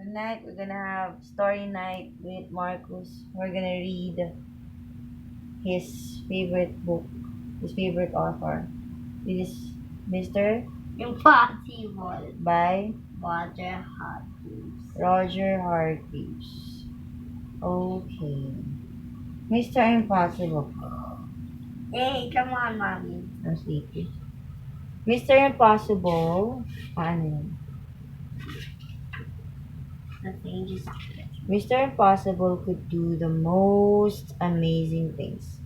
Tonight we're gonna have story night with Marcus. We're gonna read his favorite book, his favorite author. This is Mr. Impossible. by Water hot juice. Roger Hargreaves. Okay. Mr. Impossible. Hey, come on, mommy. I'm sleepy. Mr. Impossible. Ano yun? The thing is, Mr. Impossible could do the most amazing things.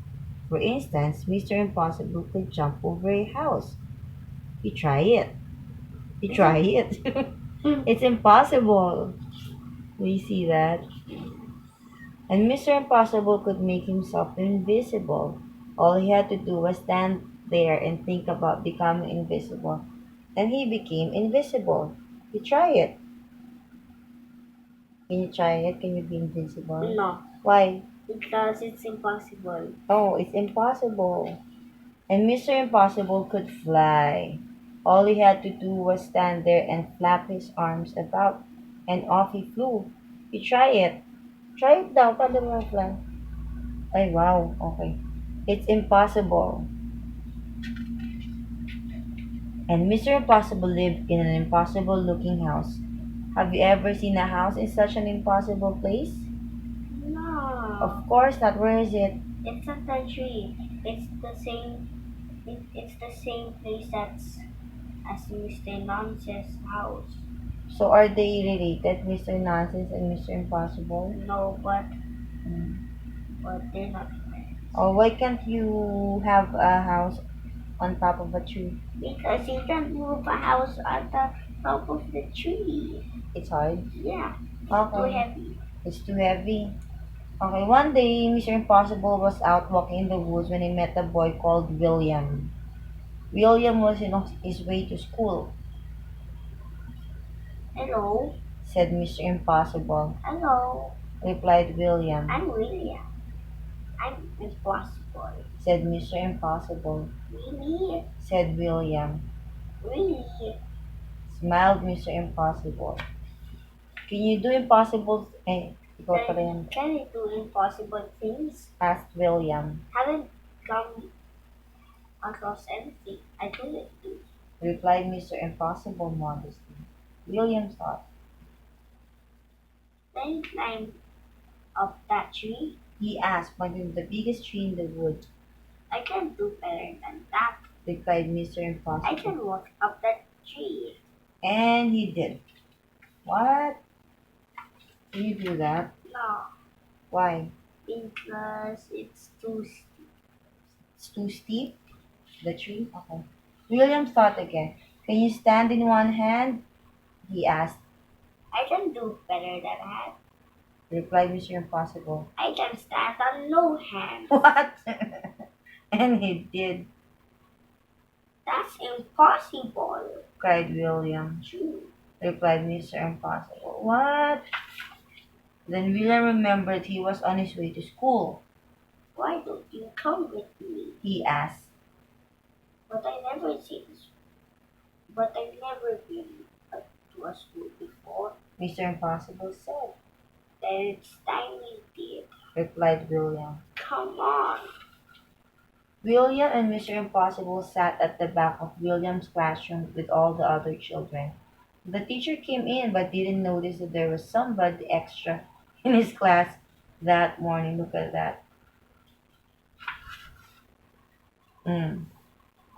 For instance, Mr. Impossible could jump over a house. You try it. You try it. It's impossible. We see that. And Mr. Impossible could make himself invisible. All he had to do was stand there and think about becoming invisible. And he became invisible. You try it. Can you try it? Can you be invisible? no, Why? because it's impossible. Oh, it's impossible. And Mr. Impossible could fly. All he had to do was stand there and flap his arms about, and off he flew. You try it. Try it daw. Paano mo fly? Ay, wow. Okay. It's impossible. And Mr. Impossible lived in an impossible looking house. Have you ever seen a house in such an impossible place? No, Of course not. Where is it? it's not a tree. It's the same. It's the same place as Mr. Nonsense house. So are they related, Mr. Nonsense and Mr. Impossible? No, but Hmm. they're not friends. Oh, why can't you have a house on top of a tree? Because you can't move a house on the top of the tree. It's hard. Yeah, too Okay. heavy. It's too heavy. Okay, one day, Mr. Impossible was out walking in the woods when he met a boy called William. William was on his way to school, Hello, said Mr. Impossible. hello. Replied William, I'm William. I'm impossible. said Mr. Impossible. Really? Said William. Really? Smiled Mr. Impossible. Can you do impossible? Ikaw pa rin. Can I do impossible things? Asked William. Haven't come across anything I couldn't do. Replied Mr. Impossible modestly. William thought. Then you climb up that tree. He asked, pointing to the biggest tree in the wood. I can do better than that. Replied Mr. I Impossible. can walk up that tree. And he did. What? Can you do that? No, Why? because it's too steep. It's too steep? The tree? Okay. William thought again. Can you stand in one hand? He asked. I can do better than that. Replied Mr. Impossible. I can stand on no hand. What? And he did, That's impossible. cried William. True. Replied Mr. Impossible. What? Then William remembered he was on his way to school. Why don't you come with me? He asked. But I never seen this. But I've never been to a school before. Mr. Impossible said. Then it's time we did. Replied William. Come on. William and Mr. Impossible sat at the back of William's classroom with all the other children. The teacher came in but didn't notice that there was somebody extra in his class that morning. Look at that. Mm,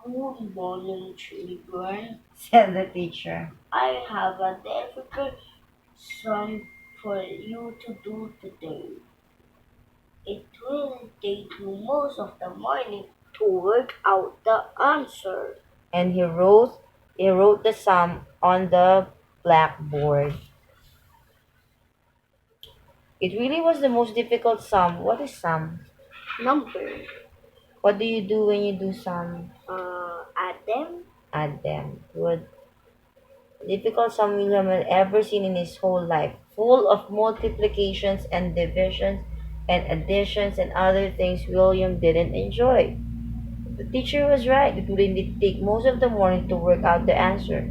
Good morning, children. said the teacher. I have a difficult sum for you to do today. It will take you most of the morning to work out the answer. And he wrote the sum on the blackboard. It really was the most difficult sum. What is sum? Number. What do you do when you do sum? Add them. Add them. Good. Difficult sum William had ever seen in his whole life, full of multiplications and divisions and additions and other things William didn't enjoy. The teacher was right. It would indeed take most of the morning to work out the answer,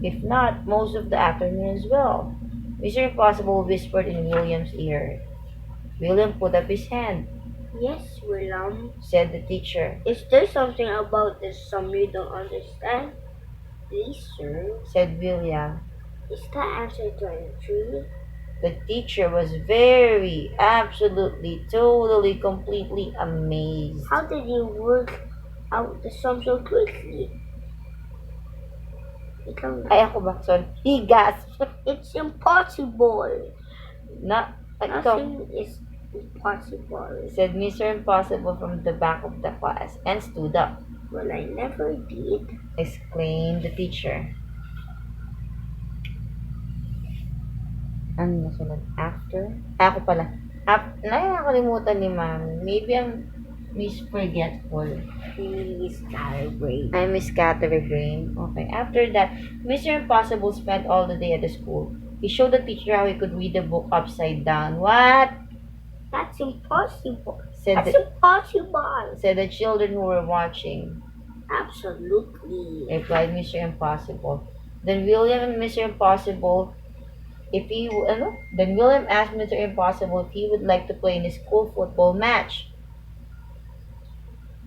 if not most of the afternoon as well. Mr. Impossible whispered in William's ear. William put up his hand. Yes, William. Said the teacher. Is there something about this sum you don't understand? Please, sir. Said William. Is the answer 23? The teacher was very, absolutely, totally, completely amazed. How did you work out the sum so quickly? Ay, ako ba? Sorry. He gasped. It's impossible. Ikaw, Nothing is impossible. said Mr. Impossible from the back of the class and stood up. Well, I never did. Exclaimed the teacher. Ano nasunod? After? Ako pala. Nakakalimutan ni ma'am. Maybe I'm misforgetful. I'm a scatterbrain. Okay. After that, Mr. Impossible spent all the day at the school. He showed the teacher how he could read the book upside down. What? That's impossible. Said Impossible. said the children who were watching. Absolutely. Replied Mr. Impossible. Then William and Mr. Impossible Then William asked Mr. Impossible if he would like to play in a school football match.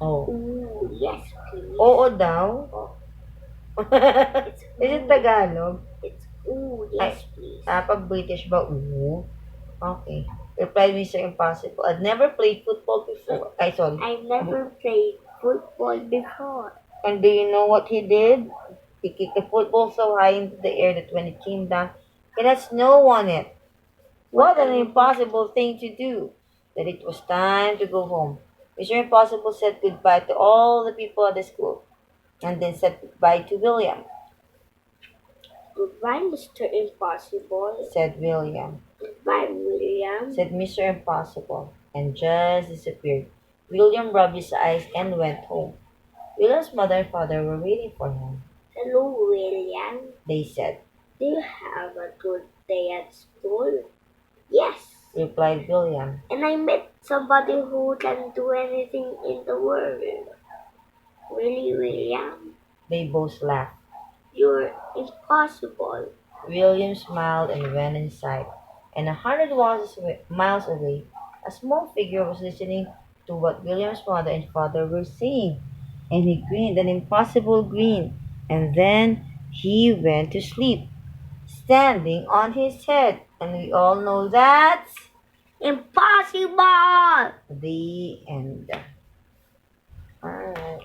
Oh. Ooh, yes, please. Oo daw. Is it Ooh. Tagalog? It's ooh, yes, please. Pag British ba, oo? Okay. Replied Mr. Impossible. I'd never played football before. Sorry. I've never played football before. And do you know what he did? He kicked the football so high into the air that when it came down, it had snow on it. What an impossible thing to do. That it was time to go home. Mr. Impossible said goodbye to all the people at the school, and then said goodbye to William, Goodbye, Mr. Impossible. said William, Goodbye, William. said Mr. Impossible, and just disappeared. William rubbed his eyes and went home. William's mother and father were waiting for him. Hello, William. They said, Do you have a good day at school? Yes. replied William. And I met somebody who can do anything in the world. Really, William? They both laughed. You're impossible. William smiled and went inside, and 100 miles away, a small figure was listening to what William's mother and father were saying, and he grinned an impossible grin, and then he went to sleep, standing on his head, and we all know that's Impossible! the end. Alright.